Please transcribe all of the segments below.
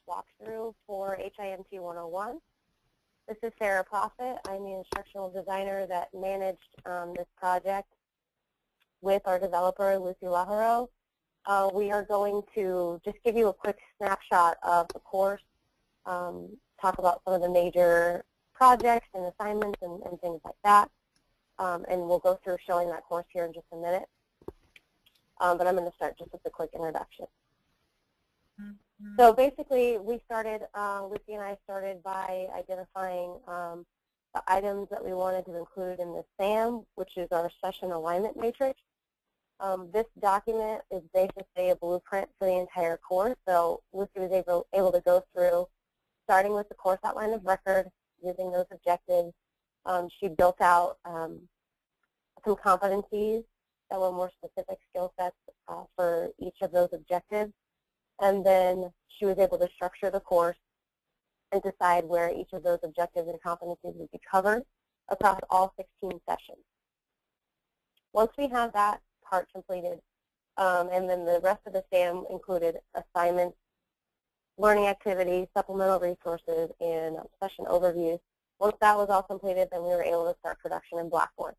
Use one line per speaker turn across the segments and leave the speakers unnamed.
walkthrough for HIMT101. This is Sarah Profit. I'm the instructional designer that managed this project with our developer, Lucy Laharo. We are going to just give you a quick snapshot of the course, talk about some of the major projects and assignments and things like that. And we'll go through showing that course here in just a minute. But I'm going to start just with a quick introduction. So basically, we started, Lucy and I started by identifying the items that we wanted to include in the SAM, which is our session alignment matrix. This document is basically a blueprint for the entire course. So Lucy was able to go through, starting with the course outline of record, using those objectives. She built out some competencies that were more specific skill sets for each of those objectives. And then she was able to structure the course and decide where each of those objectives and competencies would be covered across all 16 sessions. Once we have that part completed, and then the rest of the SAM included assignments, learning activities, supplemental resources, and session overviews. Once that was all completed, then we were able to start production in Blackboard.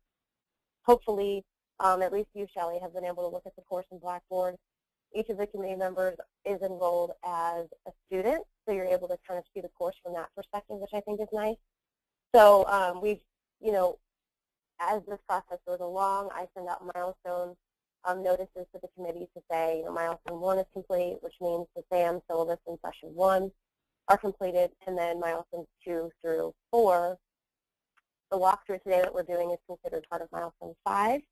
Hopefully, at least you, Shelley, have been able to look at the course in Blackboard. Each of the committee members is enrolled as a student, so you're able to kind of see the course from that perspective, which I think is nice. So we've, as this process goes along, I send out milestone notices to the committee to say, milestone 1 is complete, which means the SAM syllabus in session 1 are completed, and then milestones 2 through 4. The walkthrough today that we're doing is considered part of milestone 5.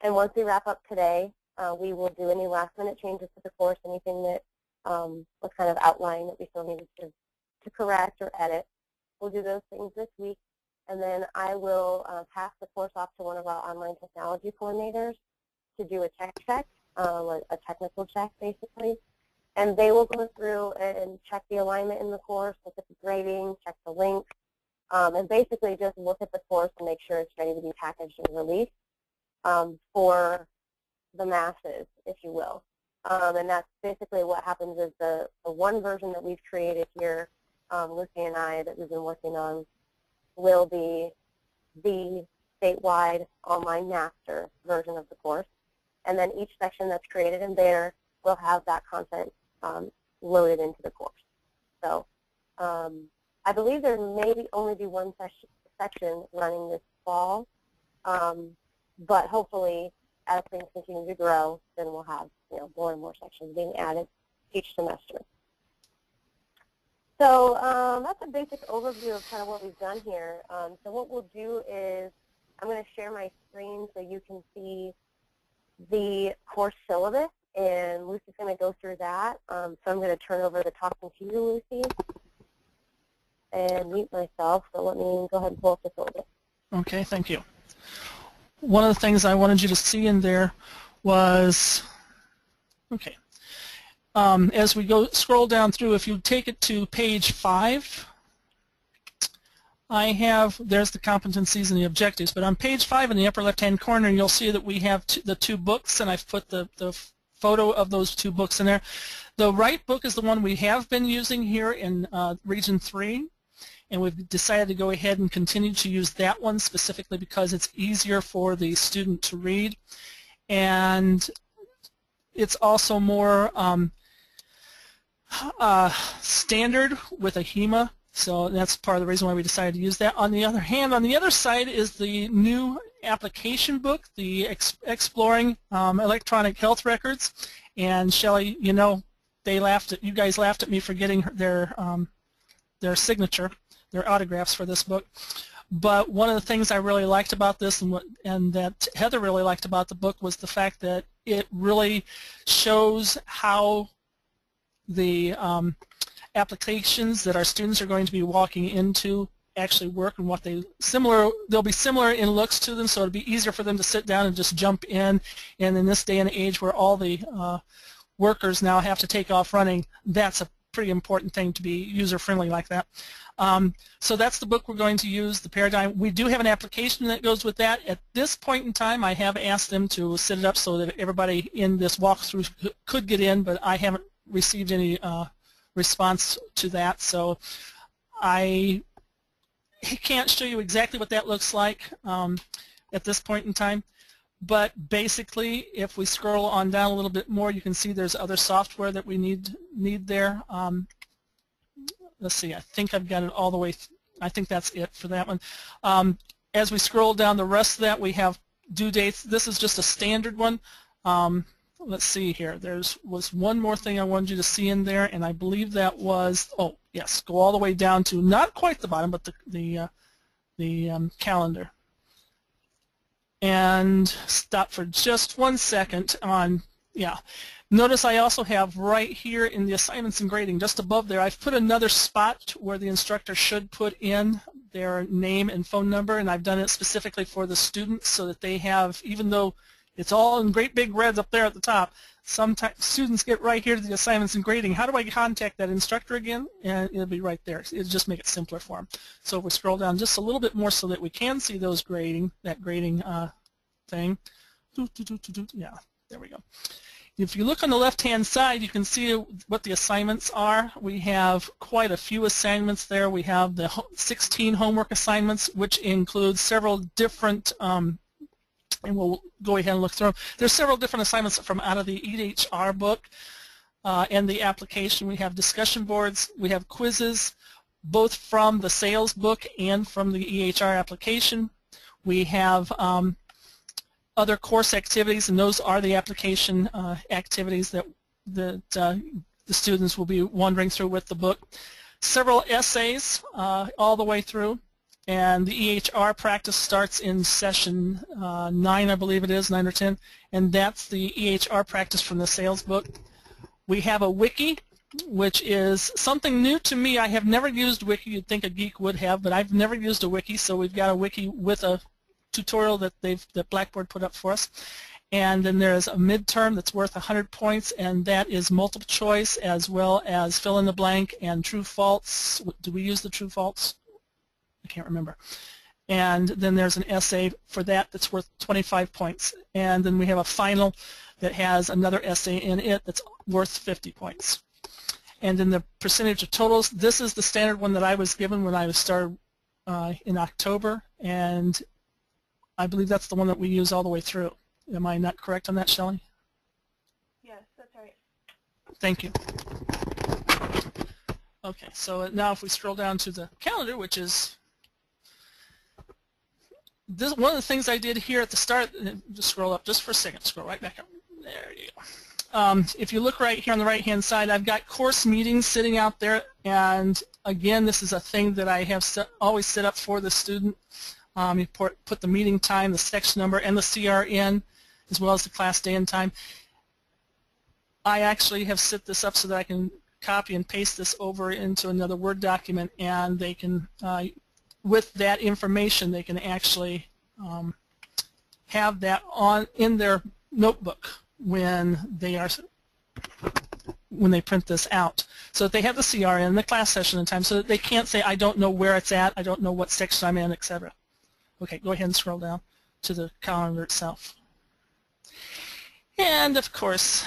And once we wrap up today, we will do any last-minute changes to the course, anything that was kind of outlined that we still needed to correct or edit. We'll do those things this week, and then I will pass the course off to one of our online technology coordinators to do a check, a technical check, basically. And they will go through and check the alignment in the course, look at the grading, check the links, and basically just look at the course and make sure it's ready to be packaged and released for the masses, if you will. And that's basically what happens is the one version that we've created here, Lucy and I, that we've been working on, will be the statewide online master version of the course. And then each section that's created in there will have that content loaded into the course. So I believe there may only be one section running this fall, but hopefully as things continue to grow, then we'll have more and more sections being added each semester. So that's a basic overview of kind of what we've done here. So what we'll do is I'm going to share my screen so you can see the course syllabus, and Lucy's going to go through that. So I'm going to turn over the talking to you, Lucy, and mute myself. So let me go ahead and pull up the syllabus.
Okay, thank you. One of the things I wanted you to see in there was, okay, as we scroll down through, if you take it to page 5, there's the competencies and the objectives, but on page 5 in the upper left-hand corner, you'll see that we have the 2 books, and I've put the photo of those 2 books in there. The right book is the one we have been using here in Region 3. And we've decided to go ahead and continue to use that one specifically because it's easier for the student to read. And it's also more standard with a HEMA, so that's part of the reason why we decided to use that. On the other hand, on the other side is the new application book, the Exploring Electronic Health Records. And Shelley, you guys laughed at me for getting their signature, their autographs for this book. But one of the things I really liked about this and that Heather really liked about the book was the fact that it really shows how the applications that our students are going to be walking into actually work and what they'll be similar in looks to them, so it'll be easier for them to sit down and just jump in. And in this day and age where all the workers now have to take off running, that's a pretty important thing to be user-friendly like that. So that's the book we're going to use, the Paradigm. We do have an application that goes with that. At this point in time, I have asked them to set it up so that everybody in this walkthrough could get in, but I haven't received any response to that. So I can't show you exactly what that looks like at this point in time. But basically, if we scroll on down a little bit more, you can see there's other software that we need there. Let's see, I think I've got it all the way. I think that's it for that one. As we scroll down the rest of that, we have due dates. This is just a standard one. Let's see here. There was one more thing I wanted you to see in there, and I believe that was, oh yes, go all the way down to not quite the bottom, but the calendar. And stop for just 1 second on, yeah. Notice I also have right here in the assignments and grading, just above there, I've put another spot where the instructor should put in their name and phone number, and I've done it specifically for the students so that they have, even though it's all in great big reds up there at the top, sometimes students get right here to the assignments and grading. How do I contact that instructor again? And it'll be right there. It'll just make it simpler for them. So if we scroll down just a little bit more so that we can see those grading, that grading thing. Yeah, there we go. If you look on the left-hand side, you can see what the assignments are. We have quite a few assignments there. We have the 16 homework assignments, which includes several different, and we'll go ahead and look through them. There's several different assignments from out of the EHR book and the application. We have discussion boards. We have quizzes, both from the sales book and from the EHR application. We have other course activities, and those are the application activities that the students will be wandering through with the book. Several essays all the way through, and the EHR practice starts in session 9, I believe it is, 9 or 10, and that's the EHR practice from the sales book. We have a wiki, which is something new to me. I have never used wiki. You'd think a geek would have, but I've never used a wiki, so we've got a wiki with a tutorial that Blackboard put up for us. And then there's a midterm that's worth 100 points, and that is multiple choice as well as fill in the blank and true false. Do we use the true false? I can't remember. And then there's an essay for that that's worth 25 points. And then we have a final that has another essay in it that's worth 50 points. And then the percentage of totals, this is the standard one that I was given when I was started in October, and I believe that's the one that we use all the way through. Am I not correct on that, Shelley?
Yes, that's right.
Thank you. Okay, so now if we scroll down to the calendar, which is this, one of the things I did here at the start, just scroll up just for a second, scroll right back up. There you go. If you look right here on the right-hand side, I've got course meetings sitting out there, and again, this is a thing that I have always set up for the student. You put the meeting time, the section number, and the CRN, as well as the class day and time. I actually have set this up so that I can copy and paste this over into another Word document, and they can, with that information, they can actually have that in their notebook when they print this out, so that they have the CRN, the class session and time, so that they can't say, I don't know where it's at, I don't know what section I'm in, etc. Okay, go ahead and scroll down to the calendar itself. And of course,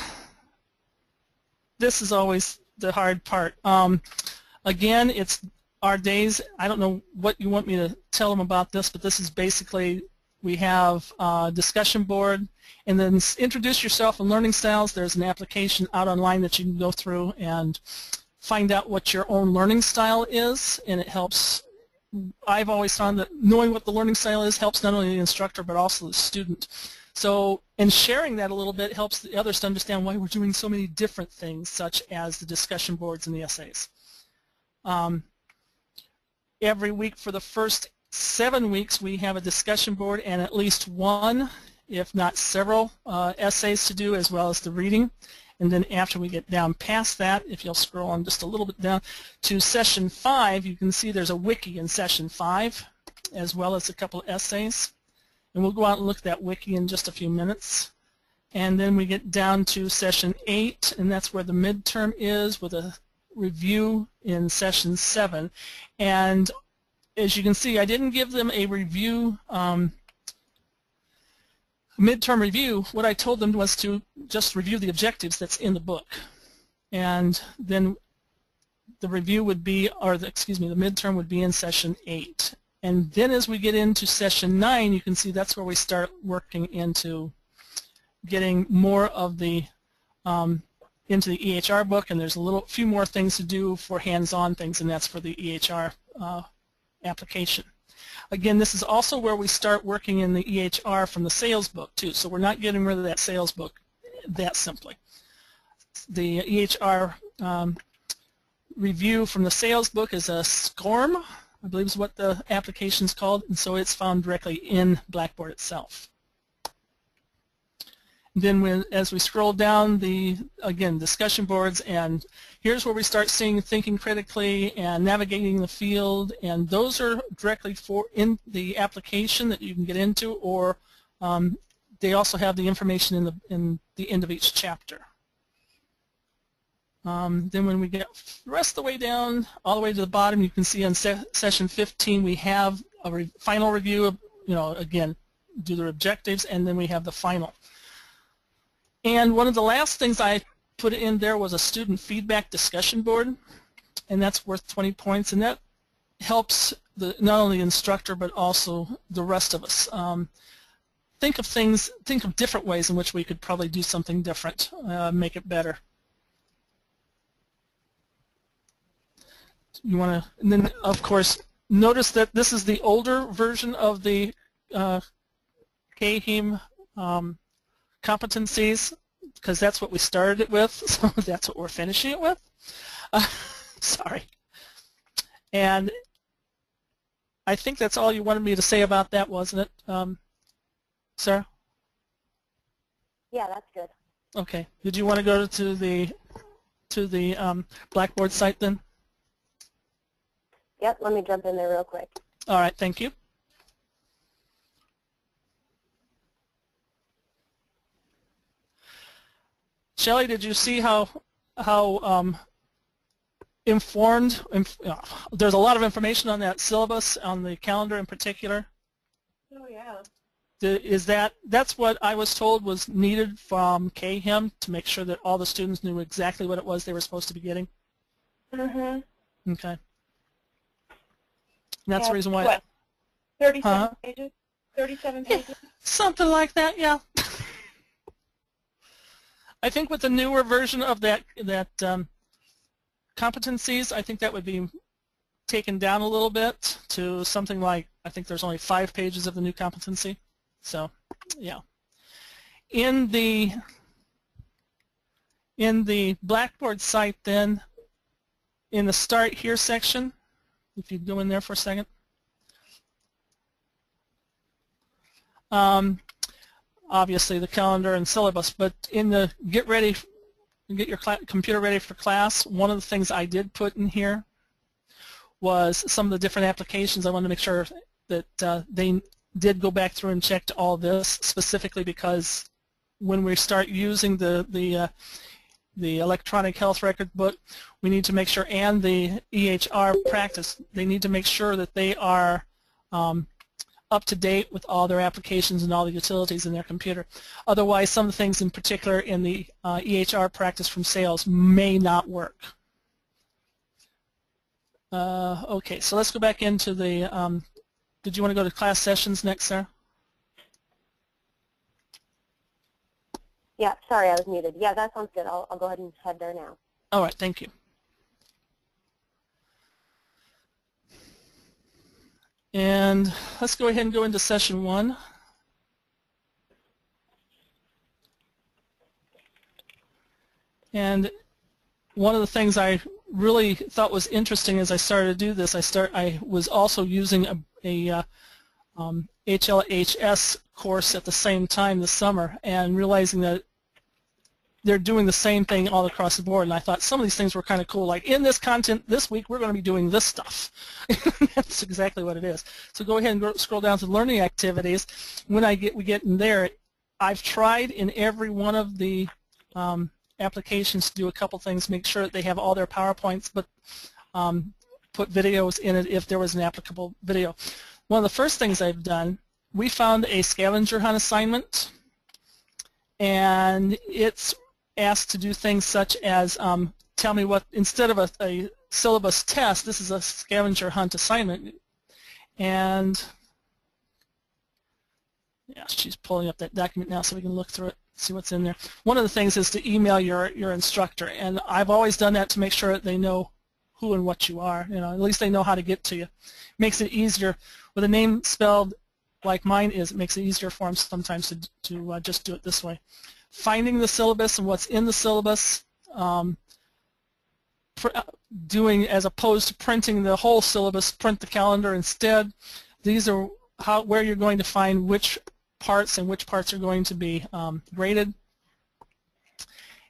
this is always the hard part. Again, it's our days. I don't know what you want me to tell them about this, but this is basically, we have a discussion board, and then introduce yourself and learning styles. There's an application out online that you can go through and find out what your own learning style is, and it helps. I've always found that knowing what the learning style is helps not only the instructor but also the student. So, and sharing that a little bit helps the others to understand why we're doing so many different things, such as the discussion boards and the essays. Every week for the first 7 weeks, we have a discussion board and at least one, if not several, essays to do, as well as the reading. And then after we get down past that, if you'll scroll on just a little bit down to session 5, you can see there's a wiki in session 5, as well as a couple of essays. And we'll go out and look at that wiki in just a few minutes. And then we get down to session 8, and that's where the midterm is, with a review in session 7. And as you can see, I didn't give them a review, midterm review. What I told them was to just review the objectives that's in the book. And then the review would be, or the midterm would be in session 8. And then as we get into session 9, you can see that's where we start working into getting more of the into the EHR book, and there's a few more things to do for hands-on things, and that's for the EHR application. Again, this is also where we start working in the EHR from the sales book too, so we're not getting rid of that sales book that simply. The EHR review from the sales book is a SCORM, I believe is what the application is called, and so it's found directly in Blackboard itself. Then as we scroll down, again, discussion boards, and here's where we start seeing thinking critically and navigating the field, and those are directly in the application that you can get into, or they also have the information in the end of each chapter. Then when we get the rest of the way down, all the way to the bottom, you can see on session 15 we have a final review of, again, do their objectives, and then we have the final. And one of the last things I put in there was a student feedback discussion board, and that's worth 20 points, and that helps not only the instructor but also the rest of us. Think of different ways in which we could probably do something different, make it better. You want to, and then of course notice that this is the older version of the KHIM competencies, because that's what we started it with, so that's what we're finishing it with. Sorry. And I think that's all you wanted me to say about that, wasn't it, Sarah?
Yeah, that's good.
Okay. Did you want to go to the Blackboard site then?
Yep, let me jump in there real quick.
All right, thank you. Shelley, did you see how informed, there's a lot of information on that syllabus, on the calendar in particular?
Oh, yeah.
That's what I was told was needed from KHIM to make sure that all the students knew exactly what it was they were supposed to be getting?
Mm-hmm.
Okay. And that's the reason why.
What? 37 pages? 37 pages?
Yeah, something like that, yeah. I think with the newer version of that competencies, I think that would be taken down a little bit to something like, I think there's only 5 pages of the new competency. So, yeah. In the Blackboard site then, in the Start Here section, if you go in there for a second, obviously the calendar and syllabus, but in the get your computer ready for class, one of the things I did put in here was some of the different applications. I wanted to make sure that they did go back through and checked all this, specifically because when we start using the electronic health record book, we need to make sure, and the EHR practice, they need to make sure that they are up to date with all their applications and all the utilities in their computer. Otherwise, some of the things in particular in the EHR practice from sales may not work. Okay, so let's go back into the, did you want to go to class sessions next, Sarah?
Yeah, sorry, I was muted. Yeah, that sounds good. I'll go ahead and head there now.
All right, thank you. And let's go ahead and go into session 1. And one of the things I really thought was interesting as I started to do this, I was also using a HLHS course at the same time this summer, and realizing that they're doing the same thing all across the board, and I thought some of these things were kind of cool. Like, in this content this week, we're going to be doing this stuff. That's exactly what it is. So go ahead and scroll down to learning activities. When we get in there, I've tried in every one of the applications to do a couple things, make sure that they have all their PowerPoints, but put videos in it if there was an applicable video. One of the first things I've done, we found a scavenger hunt assignment, and it's asked to do things such as tell me what, instead of a syllabus test. This is a scavenger hunt assignment, and yeah, she's pulling up that document now so we can look through it, see what's in there. One of the things is to email your instructor, and I've always done that to make sure that they know who and what you are. You know, at least they know how to get to you. Makes it easier with a name spelled like mine is. It makes it easier for them sometimes to just do it this way. Finding the syllabus and what's in the syllabus, doing as opposed to printing the whole syllabus, print the calendar instead. These are where you're going to find which parts and which parts are going to be graded.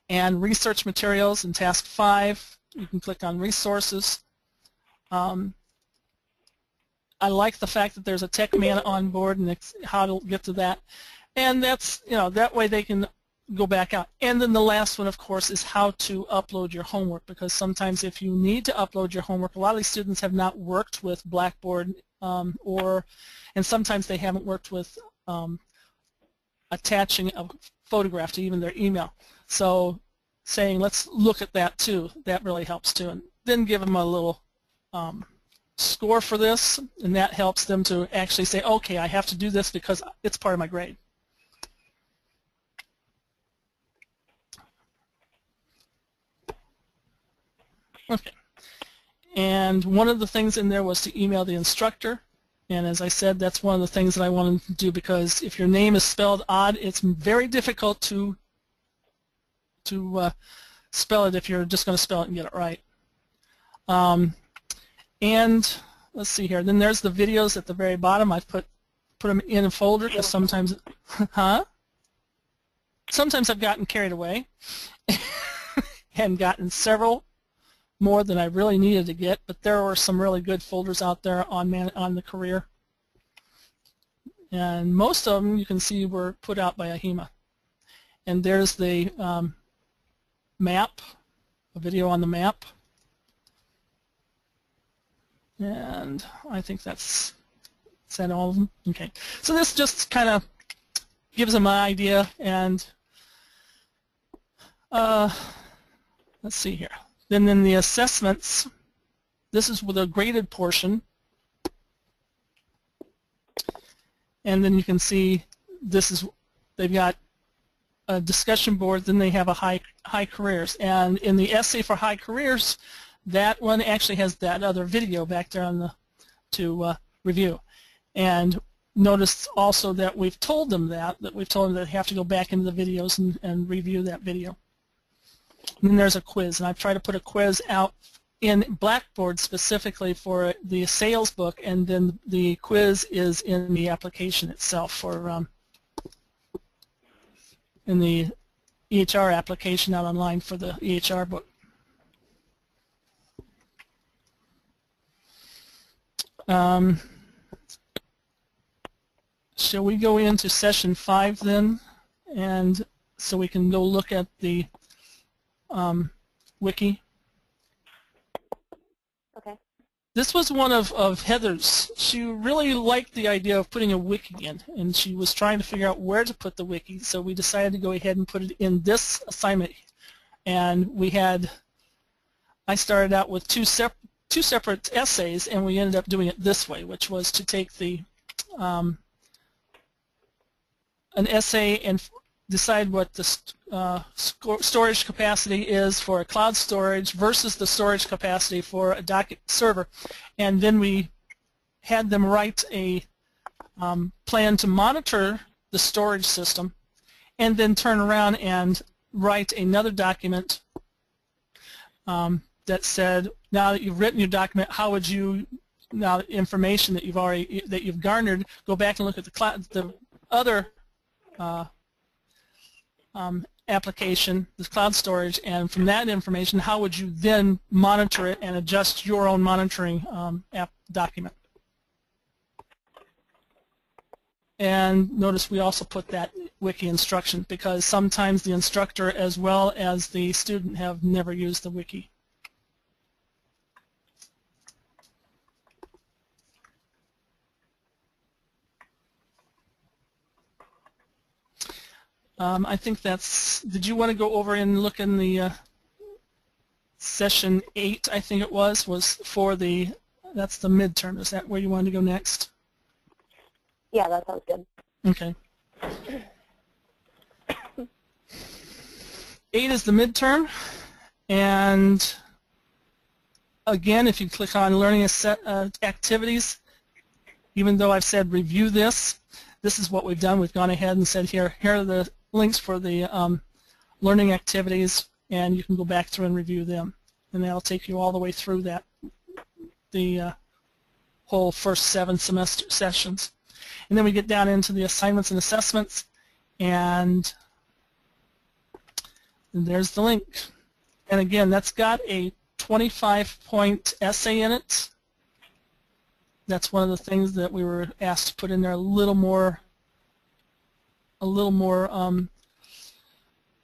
And research materials in task 5, you can click on resources. I like the fact that there's a tech man on board and how to get to that. And that's, you know, that way they can go back out. And then the last one, of course, is how to upload your homework, because sometimes if you need to upload your homework, a lot of these students have not worked with Blackboard and sometimes they haven't worked with attaching a photograph to even their email. So saying, let's look at that too, that really helps too. And then give them a little score for this, and that helps them to actually say, okay, I have to do this because it's part of my grade. Okay. And one of the things in there was to email the instructor. And as I said, that's one of the things that I wanted to do, because if your name is spelled odd, it's very difficult to spell it if you're just going to spell it and get it right. And let's see here. Then there's the videos at the very bottom. I've put them in a folder because sometimes, sometimes I've gotten carried away and gotten several more than I really needed to get, but there were some really good folders out there on the career. And most of them, you can see, were put out by AHIMA. And there's the map, a video on the map. And I think that's, is that all of them? Okay. So this just kind of gives them an idea. And let's see here. Then in the assessments, this is with a graded portion. And then you can see this is, they've got a discussion board, then they have a high careers. And in the essay for high careers, that one actually has that other video back there on the to review. And notice also that we've told them that we've told them that they have to go back into the videos and review that video. And then there's a quiz, and I've tried to put a quiz out in Blackboard specifically for the sales book, and then the quiz is in the application itself for in the EHR application out online for the EHR book. Shall we go into session 5 then, and so we can go look at the wiki?
Okay.
This was one of Heather's. She really liked the idea of putting a wiki in, and she was trying to figure out where to put the wiki, so we decided to go ahead and put it in this assignment. And I started out with two separate essays, and we ended up doing it this way, which was to take an essay and decide what the storage capacity is for a cloud storage versus the storage capacity for a docket server. And then we had them write a plan to monitor the storage system, and then turn around and write another document that said, now that you've written your document, how would you, now the information that you've garnered, go back and look at the other application, this cloud storage, and from that information, how would you then monitor it and adjust your own monitoring app document? And notice we also put that wiki instruction, because sometimes the instructor as well as the student have never used the wiki. I think that's, did you want to go over and look in the session 8, I think it was for the, that's the midterm. Is that where you wanted to go next?
Yeah, that sounds good.
Okay. 8 is the midterm, and again, if you click on Learning Activities, even though I've said review this, this is what we've done. We've gone ahead and said here are the links for the learning activities, and you can go back through and review them. And that'll take you all the way through that, the whole first 7 semester sessions. And then we get down into the assignments and assessments, and there's the link. And again, that's got a 25-point essay in it. That's one of the things that we were asked to put in there, a little more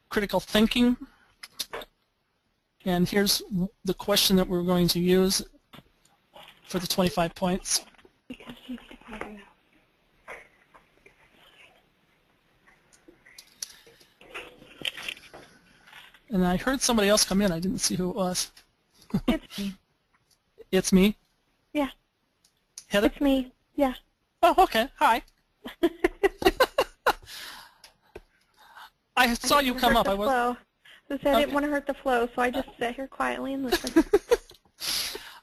critical thinking. And here's the question that we're going to use for the 25 points. And I heard somebody else come in. I didn't see who it was.
It's me.
It's me?
Yeah.
Heather?
It's me. Yeah.
Oh, okay. Hi. I saw you come up.
I didn't want to hurt the flow, so I just sat here quietly and listened.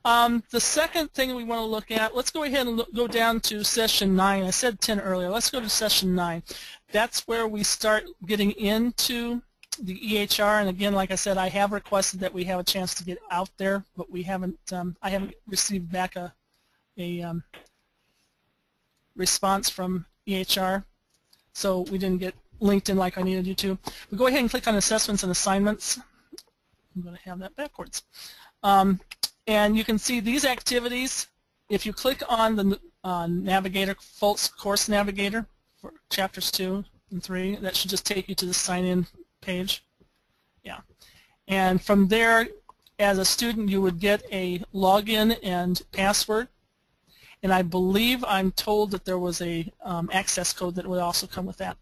The second thing we want to look at, let's go ahead and go down to session 9. I said 10 earlier. Let's go to session 9. That's where we start getting into the EHR, and again, like I said, I have requested that we have a chance to get out there, but we haven't. I haven't received back a response from EHR, so we didn't get linked in like I needed you to. We go ahead and click on assessments and assignments. I'm going to have that backwards, and you can see these activities. If you click on the Navigator, Course Navigator for chapters 2 and 3, that should just take you to the sign-in page. Yeah. And from there, as a student, you would get a login and password. And I believe I'm told that there was a access code that would also come with that.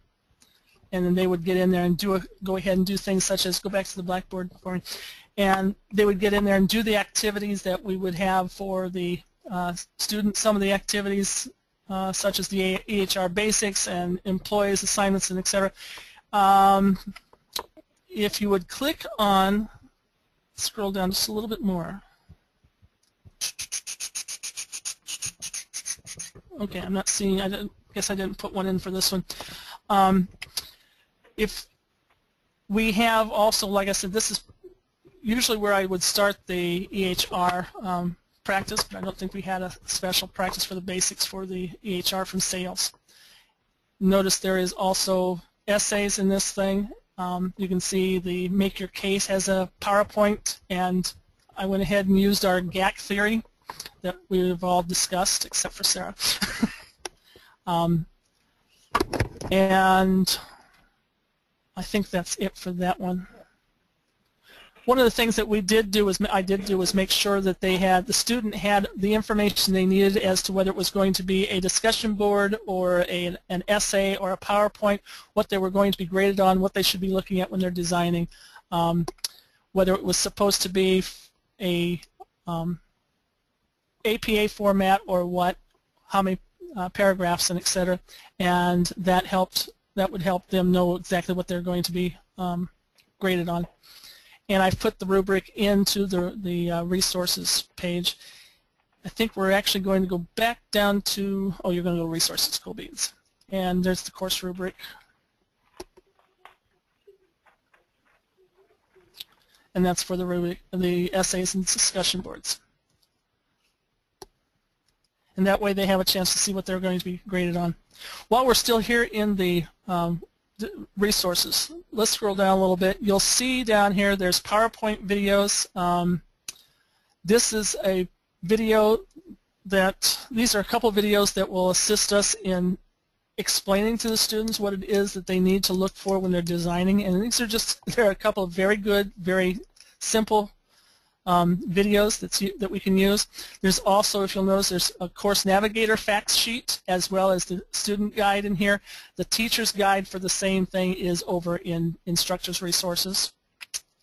And then they would get in there and go ahead and do things such as, go back to the Blackboard for me, and they would get in there and do the activities that we would have for the students, some of the activities such as the EHR basics and employees assignments and etc. If you would click on, scroll down just a little bit more. Okay, I'm not seeing, guess I didn't put one in for this one. If we have also, like I said, this is usually where I would start the EHR practice, but I don't think we had a special practice for the basics for the EHR from sales. Notice there is also essays in this thing. You can see the Make Your Case has a PowerPoint, and I went ahead and used our GAC theory that we've all discussed, except for Sarah. And I think that's it for that one. One of the things that I did do was make sure that the student had the information they needed as to whether it was going to be a discussion board or an essay or a PowerPoint, what they were going to be graded on, what they should be looking at when they're designing, whether it was supposed to be a APA format or what, how many paragraphs and etc. And that would help them know exactly what they're going to be graded on. And I've put the rubric into the resources page. I think we're actually going to go back down to, oh, you're going to go resources, cool beans. And there's the course rubric. And that's for the rubric, the essays and discussion boards. And that way they have a chance to see what they're going to be graded on. While we're still here in the resources, let's scroll down a little bit. You'll see down here there's PowerPoint videos. This is a video these are a couple of videos that will assist us in explaining to the students what it is that they need to look for when they're designing. And these are there are a couple of very good, very simple videos that we can use. There's also, if you'll notice, there's a Course Navigator fact sheet as well as the student guide in here. The teacher's guide for the same thing is over in Instructors Resources.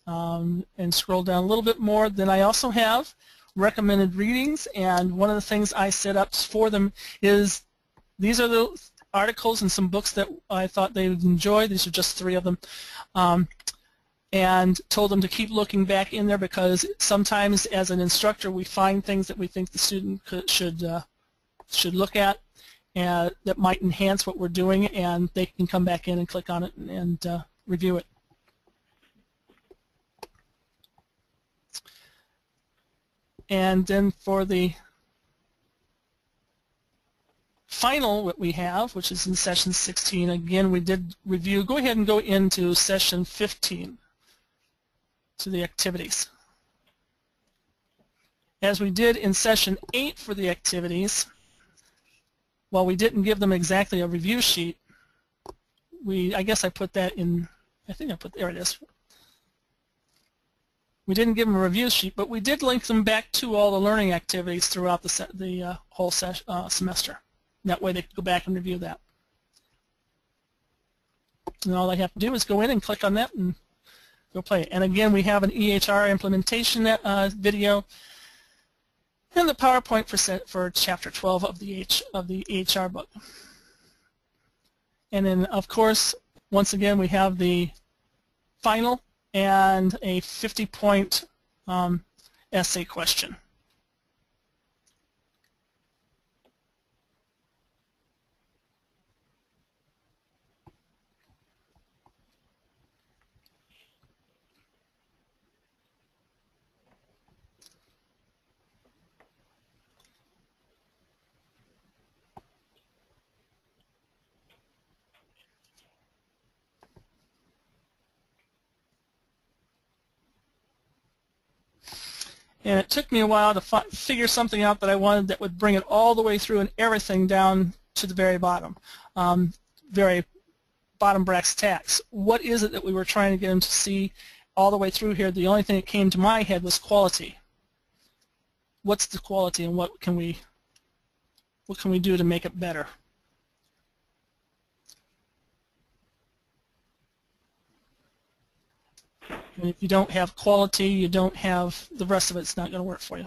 and scroll down a little bit more, then I also have recommended readings, and one of the things I set up for them is these are the articles and some books that I thought they would enjoy. These are just 3 of them. And told them to keep looking back in there, because sometimes as an instructor we find things that we think the student should look at and that might enhance what we're doing, and they can come back in and click on it and review it. And then for the final, what we have, which is in session 16, again we did review. Go ahead and go into session 15 to the activities. As we did in session 8 for the activities, while we didn't give them exactly a review sheet, I guess I put that in, there it is. We didn't give them a review sheet, but we did link them back to all the learning activities throughout the whole semester. That way they could go back and review that. And all they have to do is go in and click on that and go play it. And again, we have an EHR implementation video and the PowerPoint for Chapter 12 of the EHR book. And then, of course, once again, we have the final and a 50-point essay question. And it took me a while to figure something out that I wanted that would bring it all the way through and everything down to the very bottom, very bottom brass tacks. What is it that we were trying to get them to see all the way through here? The only thing that came to my head was quality. What's the quality, and what can we do to make it better? And if you don't have quality, you don't have the rest of it. It's not going to work for you.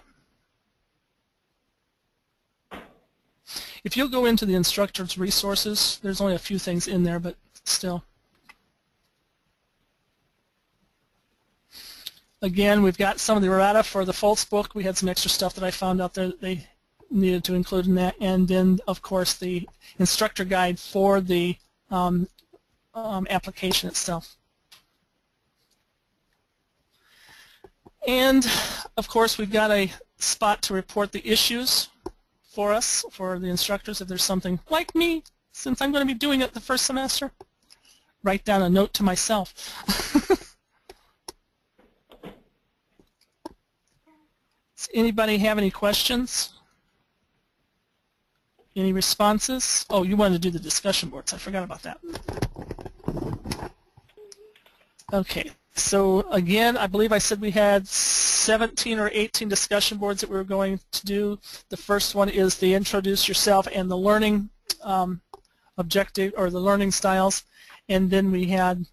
If you'll go into the instructor's resources, there's only a few things in there, but still. Again, we've got some of the errata for the Foltz book. We had some extra stuff that I found out there that they needed to include in that. And then, of course, the instructor guide for the application itself. And, of course, we've got a spot to report the issues for us, for the instructors, if there's something like me, since I'm going to be doing it the first semester. Write down a note to myself. Does anybody have any questions? Any responses? Oh, you wanted to do the discussion boards. I forgot about that. Okay. So again, I believe I said we had 17 or 18 discussion boards that we were going to do. The first one is the introduce yourself and the learning objective, or the learning styles. And then we had,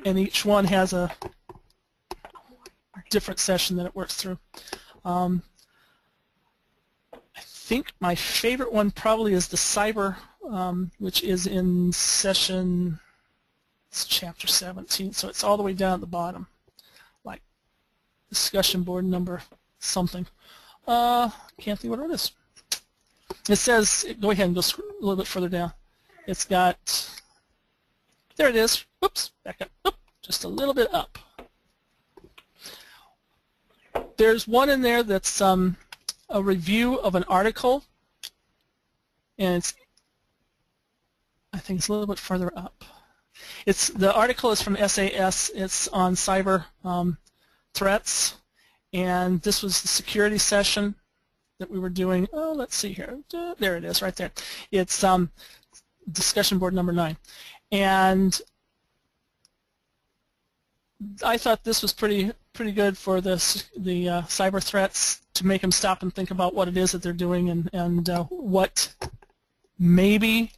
and each one has a different session that it works through. I think my favorite one probably is the cyber, which is in session, it's chapter 17, so it's all the way down at the bottom, like discussion board number something. Can't think what it is. It says, go ahead and go a little bit further down. It's got, there it is. Oops, back up. Oop, just a little bit up. There's one in there that's a review of an article, and it's, I think it's a little bit further up. The article is from SAS. It's on cyber threats, and this was the security session that we were doing. Oh, let's see here. There it is, right there. It's discussion board number 9, and I thought this was pretty good for the cyber threats, to make them stop and think about what it is that they're doing, and what maybe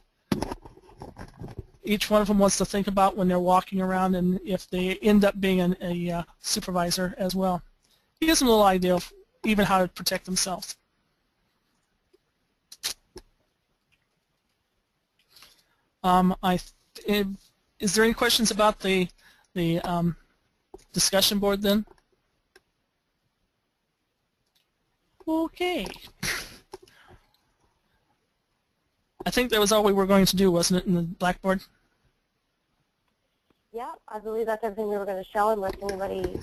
each one of them wants to think about when they're walking around, and if they end up being a supervisor as well. It gives them a little idea of even how to protect themselves. Is there any questions about the discussion board then? Okay. I think that was all we were going to do, wasn't it, in the Blackboard?
Yeah, I believe that's everything we were going to show, unless anybody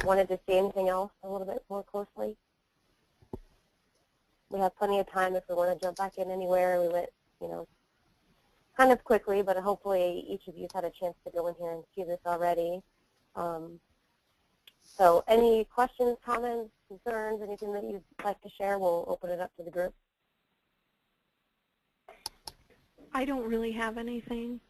wanted to see anything else a little bit more closely. We have plenty of time if we want to jump back in anywhere. We went, kind of quickly, but hopefully each of you has had a chance to go in here and see this already. So any questions, comments, concerns, anything that you'd like to share, we'll open it up to the group.
I don't really have anything.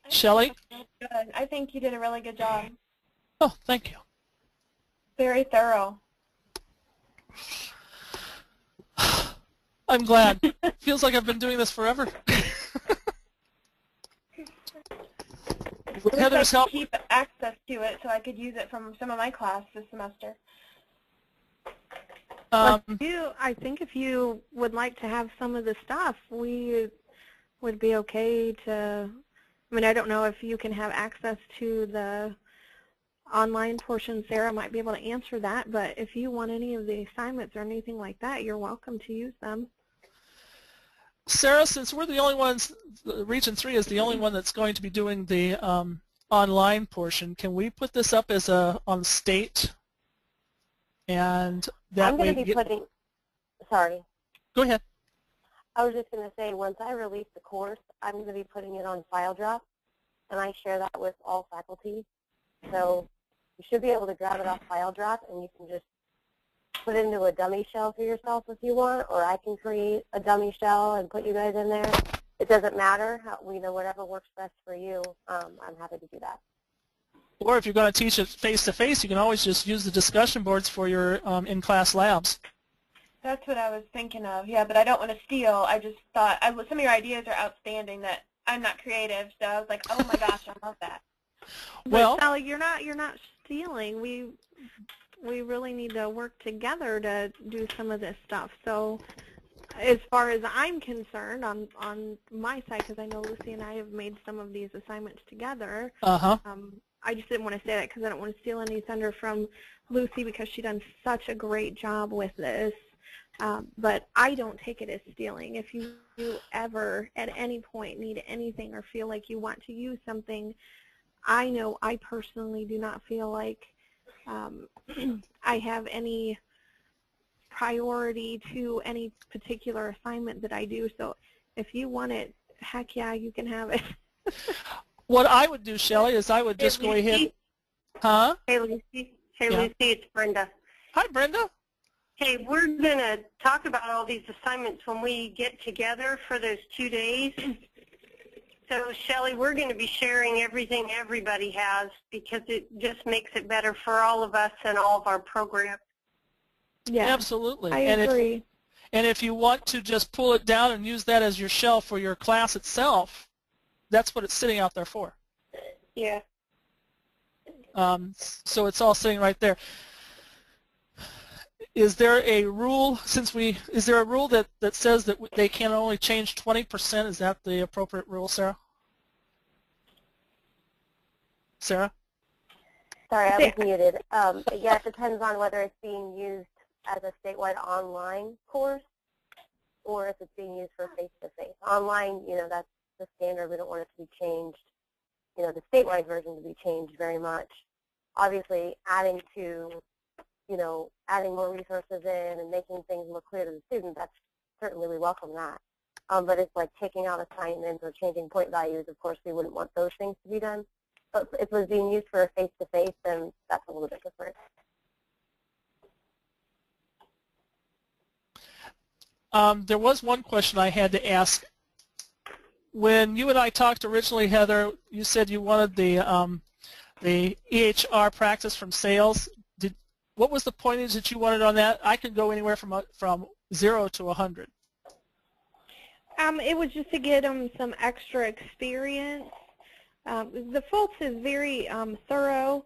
Shelley?
Good. I think you did a really good job.
Oh, thank you.
Very thorough.
I'm glad. Feels like I've been doing this forever. With Heather's help.
Keep access to it so I could use it from some of my class this semester.
I think if you would like to have some of the stuff, we would be okay to, I don't know if you can have access to the online portion. Sarah might be able to answer that, but if you want any of the assignments or anything like that, you're welcome to use them.
Sarah, since we're the only ones, Region 3 is the only one that's going to be doing the online portion, can we put this up as on state? And that
I'm going to be putting, sorry.
Go ahead.
I was just going to say, once I release the course, I'm going to be putting it on FileDrop, and I share that with all faculty. So you should be able to grab it off FileDrop, and you can just put it into a dummy shell for yourself if you want, or I can create a dummy shell and put you guys in there. It doesn't matter. Whatever works best for you, I'm happy to do that.
Or if you're going to teach it face-to-face, you can always just use the discussion boards for your in-class labs.
That's what I was thinking of, yeah, but I don't want to steal. I just thought, some of your ideas are outstanding that I'm not creative, so I was like, oh my gosh, I love that.
Well,
but Sally, you're not stealing. We really need to work together to do some of this stuff. So as far as I'm concerned, on my side, because I know Lucy and I have made some of these assignments together, I just didn't want to say that because I don't want to steal any thunder from Lucy because she's done such a great job with this. But I don't take it as stealing. If you ever at any point need anything or feel like you want to use something, I know I personally do not feel like I have any priority to any particular assignment that I do. So if you want it, heck yeah, you can have it.
What I would do, Shelley, is I would just go ahead. Huh?
Hey, Lucy. Hey, Lucy, it's Brenda.
Hi, Brenda.
Hey, we're going to talk about all these assignments when we get together for those 2 days. So, Shelley, we're going to be sharing everything everybody has because it just makes it better for all of us and all of our programs.
Yeah,
absolutely.
I agree.
And if you want to just pull it down and use that as your shell for your class itself, that's what it's sitting out there for.
Yeah.
So it's all sitting right there. Is there a rule, is there a rule that says that they can only change 20%? Is that the appropriate rule, Sarah? Sarah?
Sorry, I was muted. Yeah, it depends on whether it's being used as a statewide online course or if it's being used for face-to-face. Online, that's the standard. We don't want it to be changed, the statewide version to be changed very much. Obviously, adding more resources in and making things more clear to the student, that's certainly, we welcome that. But it's like taking out assignments or changing point values. Of course, we wouldn't want those things to be done. But if it was being used for a face-to-face, then that's a little bit different.
There was one question I had to ask. When you and I talked originally, Heather, you said you wanted the EHR practice from sales. what was the pointage that you wanted on that? I could go anywhere from 0 to 100.
It was just to get them some extra experience. The FOLTS is very thorough,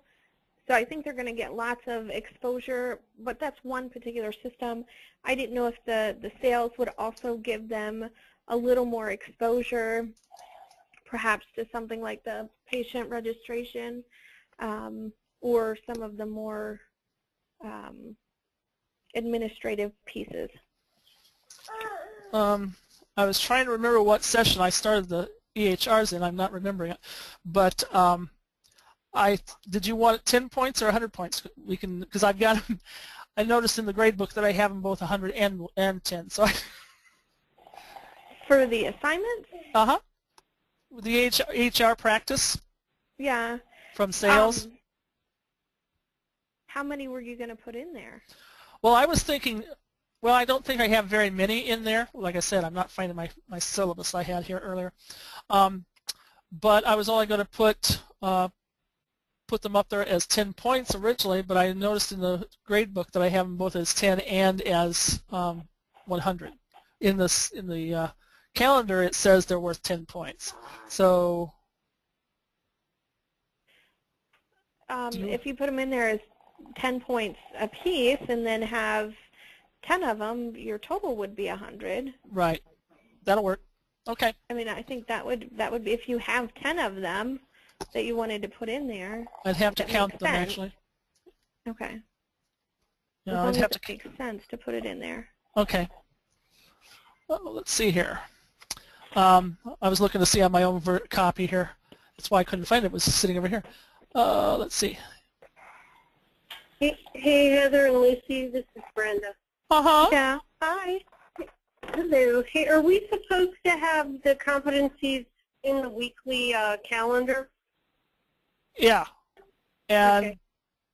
so I think they're going to get lots of exposure, but that's one particular system. I didn't know if the sales would also give them a little more exposure, perhaps to something like the patient registration, or some of the more administrative pieces.
I was trying to remember what session I started the EHRs in. I'm not remembering it, but did you want 10 points or 100 points? We can, because I've got them. I noticed in the grade book that I have them both 100 and 10. So
For the assignments?
The HR practice.
Yeah.
From sales.
How many were you going to put in there?
Well, I was thinking. Well, I don't think I have very many in there. Like I said, I'm not finding my syllabus I had here earlier. But I was only going to put them up there as 10 points originally, but I noticed in the grade book that I have them both as 10 and as 100. In the calendar, it says they're worth 10 points. So
if you put them in there as 10 points apiece and then have 10 of them, your total would be 100.
Right. That'll work. Okay.
I mean, I think that would be, if you have 10 of them that you wanted to put in there.
I'd have to count them,
sense.
actually.
Okay.
No,
as long
I'd
as
have
it
to.
makes sense to put it in there.
Okay. Well, let's see here. I was looking to see on my own copy here. That's why I couldn't find it. It was sitting over here. Let's see.
Hey, Heather and Lucy, this is Brenda.
Yeah.
Hi. Hello. Hey, are we supposed to have the competencies in the weekly calendar?
Yeah. And
Okay.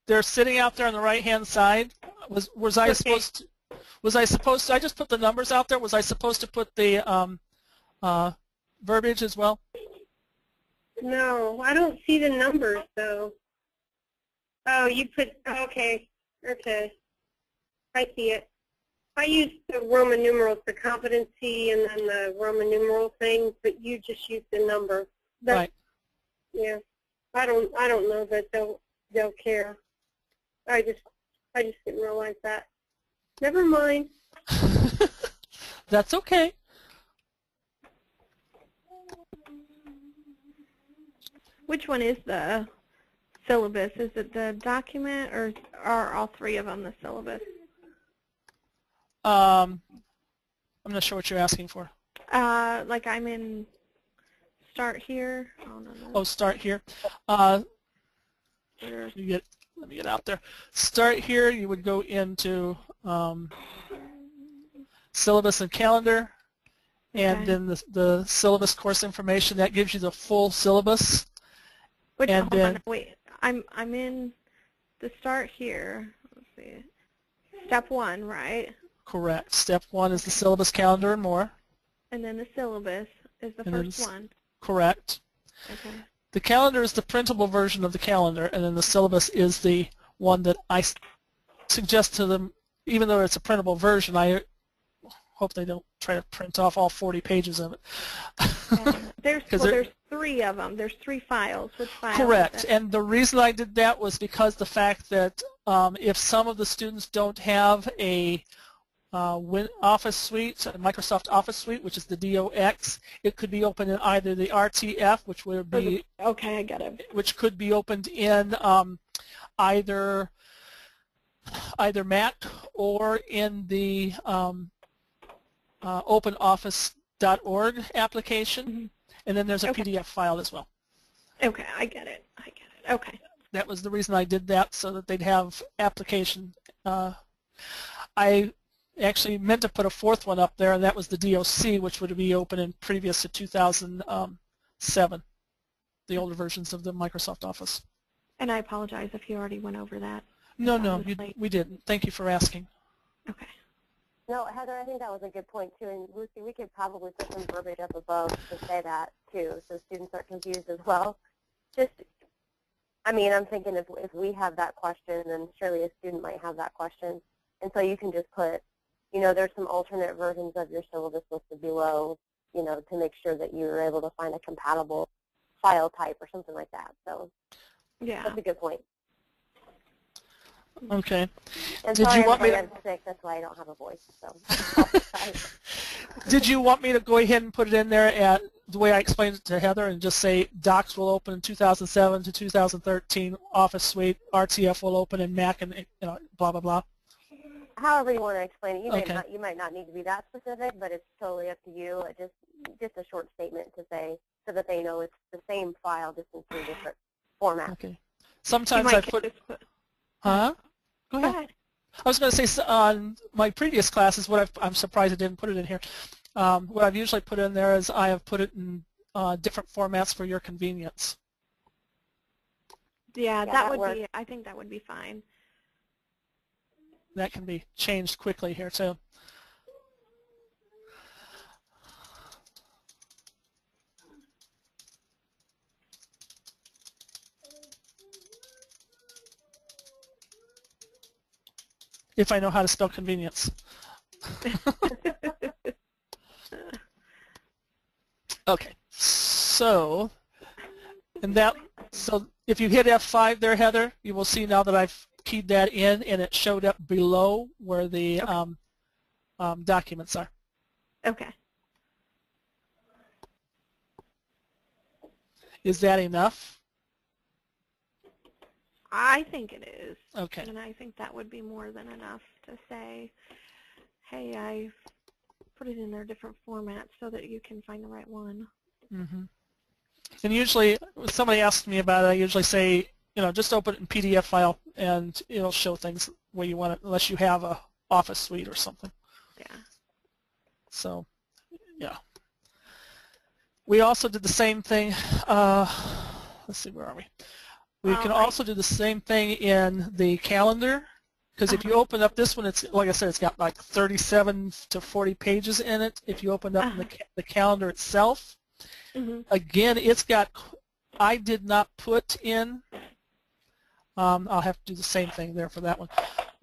they're sitting out there on the right-hand side. Was I supposed to? I just put the numbers out there. Was I supposed to put the verbiage as well?
No, I don't see the numbers though. Oh, you put, okay. I see it. I used the Roman numerals, the competency, and then the Roman numeral thing, but you just used the number.
Right.
Yeah. I don't know that they'll care. I just didn't realize that. Never mind.
That's okay.
Which one is the syllabus? Is it the document, or are all three of them the syllabus?
I'm not sure what you're asking for.
Like I'm in Start Here. Oh, no.
Oh, Start Here. Let me get out there. Start Here. You would go into syllabus and calendar, and then the syllabus course information. That gives you the full syllabus.
Hold on, wait. I'm in the Start Here. Let's see. Step 1, right?
Correct. Step 1 is the syllabus, calendar, and more.
And then the syllabus is the first one.
Correct.
Okay.
The calendar is the printable version of the calendar, and then the syllabus is the one that I suggest to them, even though it's a printable version, I hope they don't try to print off all 40 pages of it.
There's 3 of them. There's 3 files. Which file?
Correct. And the reason I did that was because the fact that if some of the students don't have a Office Suite, Microsoft Office Suite, which is the DOX, it could be opened in either the RTF, which would be
okay, I got it.
Which could be opened in either Mac or in the OpenOffice.org application, and then there's a PDF file as well.
Okay, I get it. Okay.
That was the reason I did that, so that they'd have application. I actually meant to put a 4th one up there, and that was the DOC, which would be open in previous to 2007, the older versions of the Microsoft Office.
And I apologize if you already went over that.
No, we didn't. Thank you for asking.
Okay.
No, Heather, I think that was a good point, too. And, Lucy, we could probably put some verbiage up above to say that, too, so students aren't confused as well. I mean, I'm thinking if we have that question, then surely a student might have that question. And so you can just put, you know, there's some alternate versions of your syllabus listed below, you know, to make sure that you're able to find a compatible file type or something like that. So
Yeah.
that's a good point.
Okay.
And
Did
sorry,
you want me
everybody,
to?
I'm sick. That's why I don't have a voice. So.
Did you want me to go ahead and put it in there at the way I explained it to Heather and just say docs will open in 2007 to 2013, Office Suite, RTF will open in Mac, and blah blah blah.
However you want to explain it,
Okay.
You might not need to be that specific, but it's totally up to you. Just a short statement to say so that they know it's the same file, just in 3 different formats.
Okay. Sometimes I put. Huh? Go ahead. I was going to say on my previous classes, I'm surprised I didn't put it in here. What I've usually put in there is I have put it in different formats for your convenience.
Yeah,
Yeah,
that
that
would be. I think that would be fine.
That can be changed quickly here too. If I know how to spell convenience. Okay, so if you hit F5 there, Heather, you will see now that I've keyed that in, and it showed up below where the documents are.
Okay.
Is that enough?
I think it is.
Okay.
And I think that would be more than enough to say, hey, I put it in their different formats so that you can find the right one.
Mm-hmm. And usually, when somebody asks me about it, I usually say, just open it in PDF file, and it'll show things where you want it, unless you have a Office Suite or something.
Yeah.
So, yeah. We also did the same thing. Let's see, where are we? We can also do the same thing in the calendar, because if you open up this one, it's like I said, it's got like 37 to 40 pages in it. If you open up the calendar itself, again, it's got. I did not put in. I'll have to do the same thing there for that one.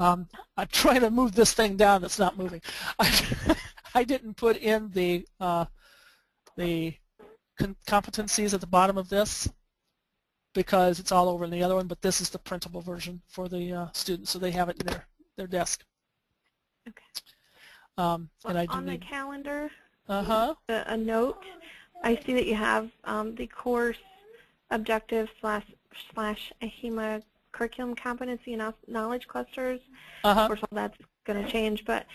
I'm trying to move this thing down. It's not moving. I didn't put in the competencies at the bottom of this, because it's all over in the other one, but this is the printable version for the students, so they have it in their desk.
Okay.
And I do
on
need
the calendar,
a
note, I see that you have the course objective / HIMA curriculum competency and knowledge clusters. Of course, all that's going to change, but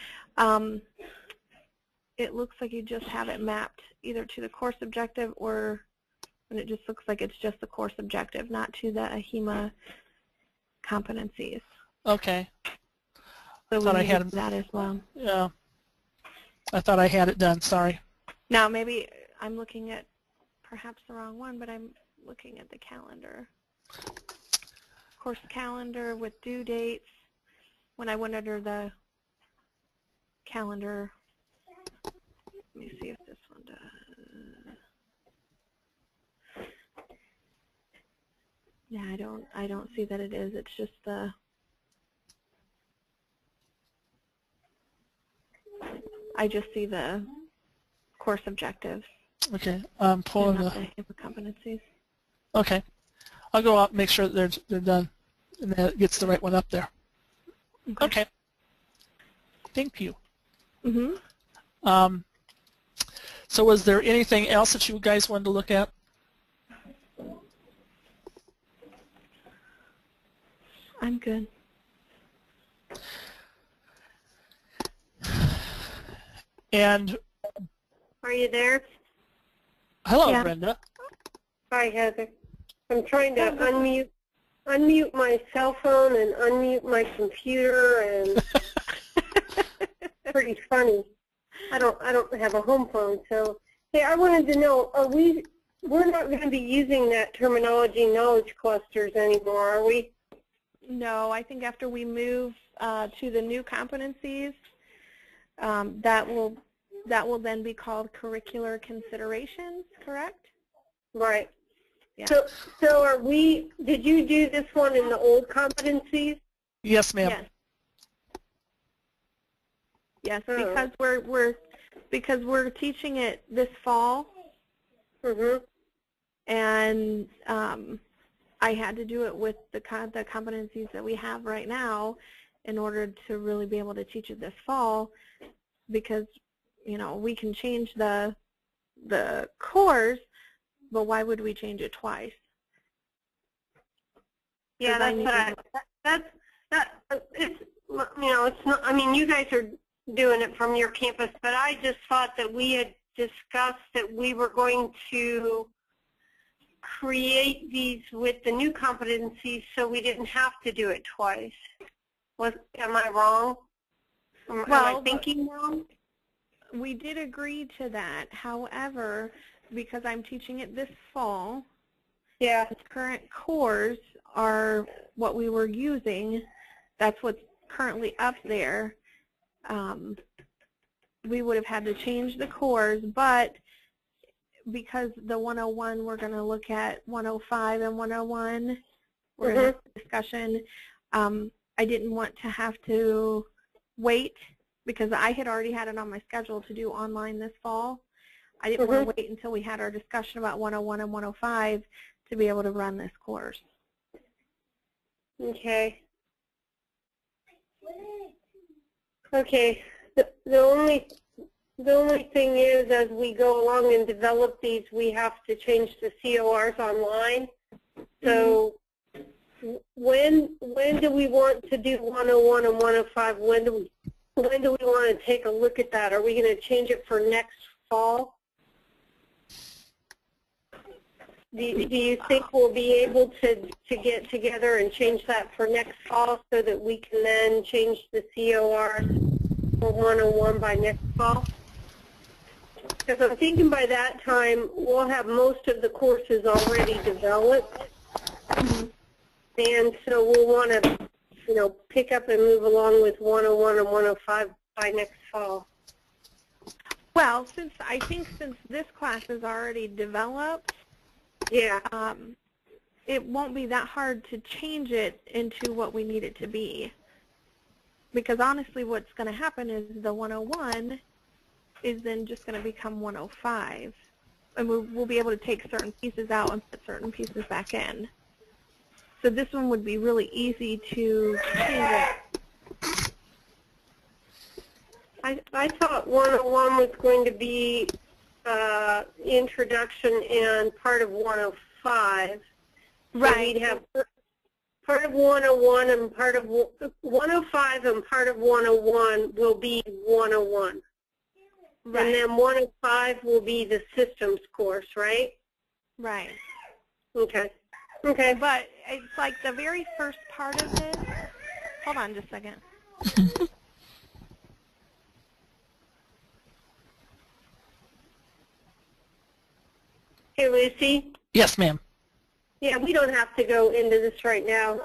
it looks like you just have it mapped either to the course objective or. And it just looks like it's just the course objective, not to the HIMA competencies.
Okay.
So
I thought I had
that as well.
Yeah. I thought I had it done. Sorry.
Now maybe I'm looking at perhaps the wrong one, but I'm looking at the calendar. Course calendar with due dates. When I went under the calendar, let me see if this one does. Yeah, I don't see that it is. It's just the I just see the course objectives.
Okay, I'm pulling
the HIMA competencies.
Okay, I'll go out and make sure that they're done, and that it gets the right one up there. Okay. Thank you. So was there anything else that you guys wanted to look at?
I'm good.
And
are you there?
Hello, yeah. Brenda.
Hi, Heather. I'm trying to unmute my cell phone and unmute my computer, and pretty funny. I don't have a home phone, so hey, I wanted to know, we're not going to be using that terminology knowledge clusters anymore, are we?
No, I think after we move to the new competencies, that will then be called curricular considerations, correct?
Right.
Yeah.
So are we, did you do this one in the old competencies?
Yes, ma'am.
Yes. Yes,
Oh.
because we're teaching it this fall, and I had to do it with the competencies that we have right now in order to really be able to teach it this fall, because we can change the course, but why would we change it twice?
Yeah, it's not, I mean, you guys are doing it from your campus, but I just thought that we had discussed that we were going to create these with the new competencies so we didn't have to do it twice. Am I wrong? Am I thinking wrong?
We did agree to that. However, because I'm teaching it this fall,
yeah,
the current cores are what we were using. That's what's currently up there. We would have had to change the cores, but because the 101, we're going to look at 105 and 101, we're going to have a discussion. I didn't want to have to wait because I had already had it on my schedule to do online this fall. I didn't want to wait until we had our discussion about 101 and 105 to be able to run this course.
Okay. Okay. The only thing is, as we go along and develop these, we have to change the CORs online. So when do we want to do 101 and 105? When do we want to take a look at that? Are we going to change it for next fall? Do you think we'll be able to get together and change that for next fall so that we can then change the COR for 101 by next fall? Because I'm thinking by that time we'll have most of the courses already developed, and so we'll want to, pick up and move along with 101 and 105 by next fall.
Well, since this class is already developed,
yeah,
it won't be that hard to change it into what we need it to be. Because honestly, what's going to happen is the 101 is then just going to become 105. And we'll be able to take certain pieces out and put certain pieces back in. So this one would be really easy to change it.
I thought 101 was going to be introduction and part of 105.
Right.
So we'd have part of 101 and part of 105 and part of 101 will be 101. Right. And then 105 will be the systems course, right?
Right.
Okay. Okay.
But it's like the very first part of this. Hold on just a second.
Hey, Lucy?
Yes, ma'am.
Yeah, we don't have to go into this right now.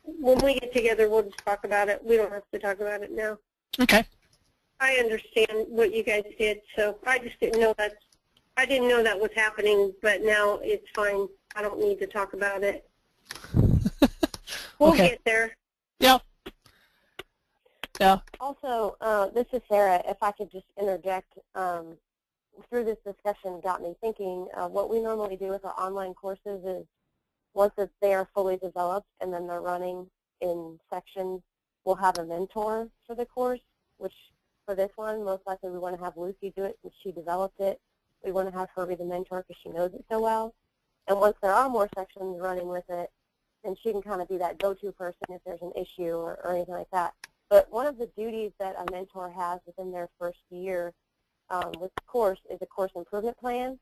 When we get together, we'll just talk about it. We don't have to talk about it now.
Okay.
I understand what you guys did, so I just didn't know that. I didn't know that was happening, but now it's fine. I don't need to talk about it. We'll get there.
Yeah. Yeah.
Also, this is Sarah. If I could just interject, through this discussion got me thinking, what we normally do with our online courses is once they are fully developed and then they're running in sections, we'll have a mentor for the course, which for this one, most likely we want to have Lucy do it since she developed it. We want to have her be the mentor because she knows it so well. And once there are more sections running with it, then she can kind of be that go-to person if there's an issue or anything like that. But one of the duties that a mentor has within their first year with the course is a course improvement plan.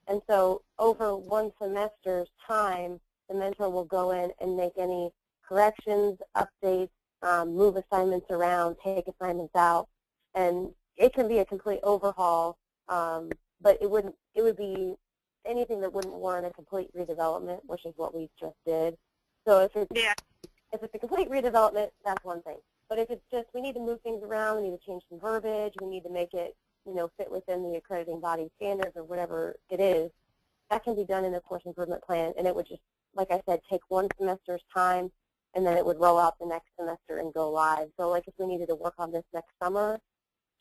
And so over one semester's time, the mentor will go in and make any corrections, updates, move assignments around, take assignments out. And it can be a complete overhaul, but it would be anything that wouldn't warrant a complete redevelopment, which is what we just did. So if it's a complete redevelopment, that's one thing. But if it's just we need to move things around, we need to change some verbiage, we need to make it fit within the accrediting body standards or whatever it is, that can be done in the course improvement plan, and it would just, like I said, take one semester's time, and then it would roll out the next semester and go live. So like if we needed to work on this next summer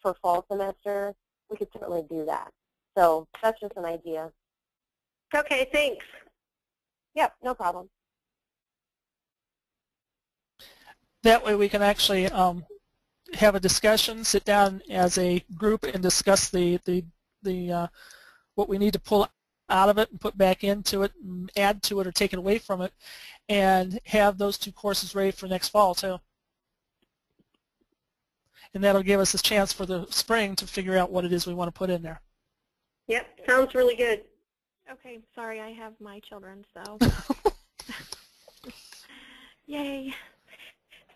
for fall semester, we could certainly do that. So that's just an idea.
Okay, thanks.
Yep, no problem.
That way we can actually have a discussion, sit down as a group and discuss what we need to pull out of it and put back into it and add to it or take it away from it, and have those 2 courses ready for next fall too. And that'll give us a chance for the spring to figure out what it is we want to put in there.
Yep, sounds really good.
Okay, sorry, I have my children, so. Yay.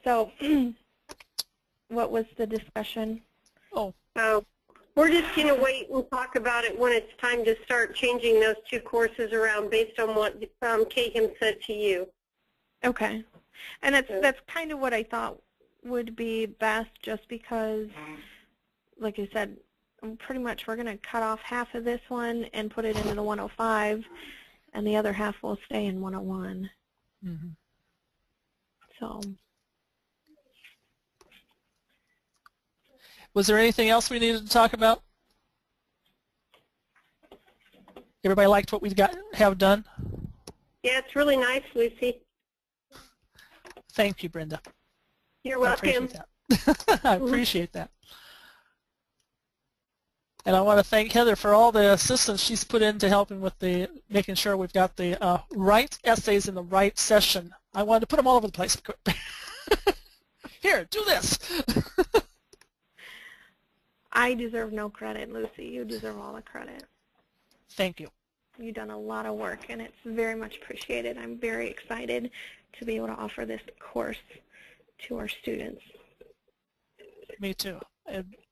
So, what was the discussion?
Oh.
We're just going to wait and talk about it when it's time to start changing those 2 courses around based on what KHIM said to you.
Okay. And that's kind of what I thought would be best, just because, like I said, pretty much we're going to cut off half of this one and put it into the 105, and the other half will stay in 101.
Mm-hmm.
So.
Was there anything else we needed to talk about? Everybody liked what we have done?
Yeah, it's really nice, Lucy.
Thank you, Brenda.
You're welcome.
I appreciate that. I appreciate that. And I want to thank Heather for all the assistance she's put into helping with making sure we've got the right essays in the right session. I wanted to put them all over the place. Here, do this.
I deserve no credit, Lucy. You deserve all the credit.
Thank you.
You've done a lot of work, and it's very much appreciated. I'm very excited to be able to offer this course to our students.
Me too.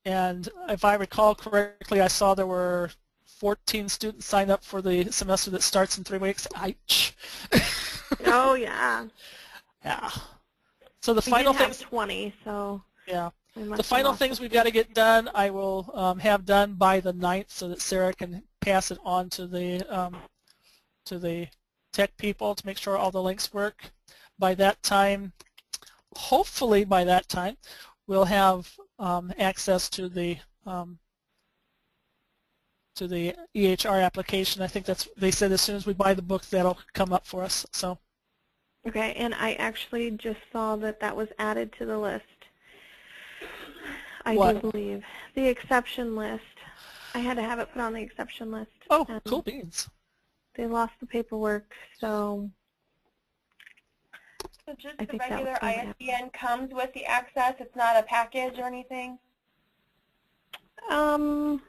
And if I recall correctly, I saw there were 14 students signed up for the semester that starts in 3 weeks. Ouch.
Oh, yeah.
Yeah. So the
We
final
did have
things.
20, so.
Yeah. The final things we've got to get done, I will have done by the 9th so that Sarah can pass it on to the tech people to make sure all the links work. By that time, hopefully by that time, we'll have access to the EHR application. I think they said as soon as we buy the book, that'll come up for us. So.
Okay, and I actually just saw that was added to the list. I do believe. The exception list. I had to have it put on the exception list.
Oh, cool beans.
They lost the paperwork, so.
So just the regular ISBN comes with the access? It's not a package or anything?
Let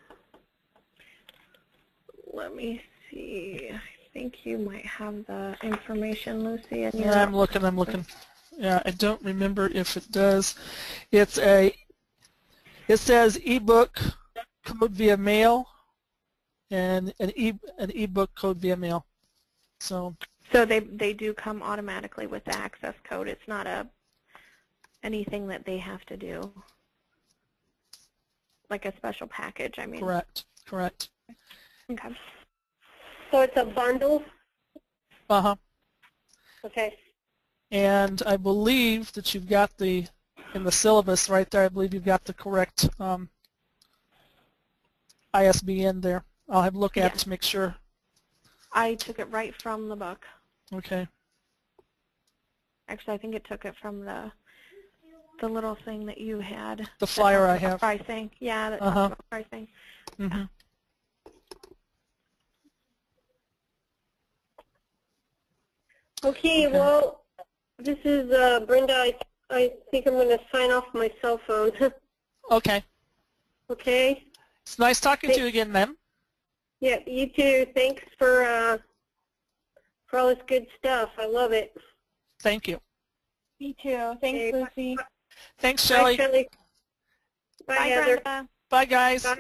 me see. I think you might have the information, Lucy. And
yeah, I'm looking. Yeah, I don't remember if it does. It says ebook code via mail and an ebook code via mail. So
they do come automatically with the access code. It's not anything that they have to do, like a special package, I mean.
Correct.
Okay.
So it's a bundle?
Uh-huh.
Okay.
And I believe that you've got in the syllabus right there, I believe you've got the correct ISBN there. I'll have a look at it to make sure.
I took it right from the book.
Okay.
Actually, I think it took it from the little thing that you had.
The flyer I have.
Pricing. Yeah, that talks about pricing.
Mm-hmm.
Okay, well, this is Brenda. I think I'm going to sign off my cell phone.
Okay.
Okay.
It's nice talking to you again, ma'am.
Yeah, you too. Thanks for all this good stuff. I love it.
Thank you.
Me too. Thanks, Lucy.
Thanks, Shelley.
Bye, Shelley. Bye, Heather.
Brenda.
Bye, guys.
Bye.